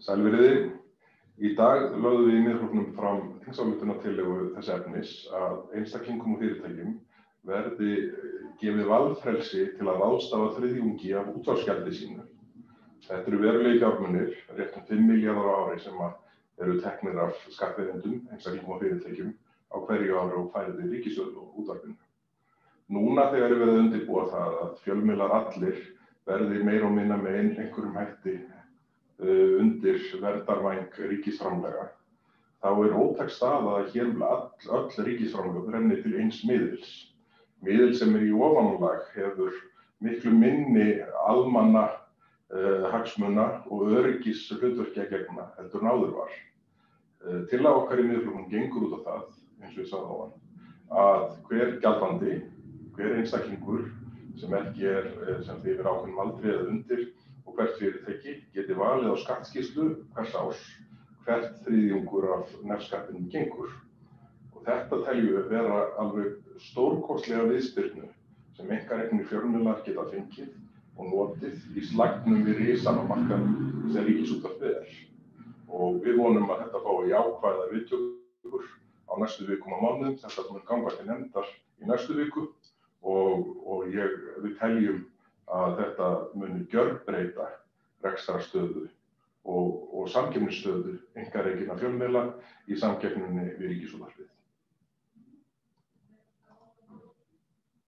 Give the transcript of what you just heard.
Sælveriði. Í dag lögðum við í Miðflokknum fram þingsályktunartillögu þess efnis að einstaklingum og fyrirtækjum verði gefið valfrelsi til að ráðstafa þriðjungi af útvarpsgjaldi sínu. Þetta eru verulegir fjármunir, rétt 5 milljarðar á ári sem eru teknir af skattgreiðendum, einstaklingum og fyrirtækjum á hverju ári og færðir ríkissjóði og útvarpinu. Núna þegar er verið að undirbúa það að fjölmiðlar allir verði meira og minna með einhverjum hætti undir verndarvæng ríkisframlaga, þá er ótæk staða að hér öll ríkisframlög renni til eins miðils. Miðil sem í ofanálag hefur miklu minni almanna hagsmuna og öryggishlutverki að gegna heldur en áður var. Tillaga okkar í Miðflokknum gengur út á það, eins og ég sagði áðan, að hver gjaldandi, hver einstaklingur sem ekki sem því yfir ákveðnum aldri eða undir og hvert fyrirtæki geti valið á skattskýrslu hvers árs hvert þriðjungur af nefskattinum gengur. Og þetta teljum við vera alveg stórkostlega viðspyrnu sem einkareknir fjölmiðlar geta fengið og notið í slagnum við risann á markaðnum sem Ríkisútvarpið er. Og við vonum að þetta fái jákvæðar viðtökur á næstu vikum og mánuðum. Þetta mun ganga til nefndar í næstu viku og við teljum að þetta muni gjörbreyta rekstrarstöðu og samkeppnisstöðu einkarekinna fjölmiðla í samkeppninni við Ríkisútvarpið.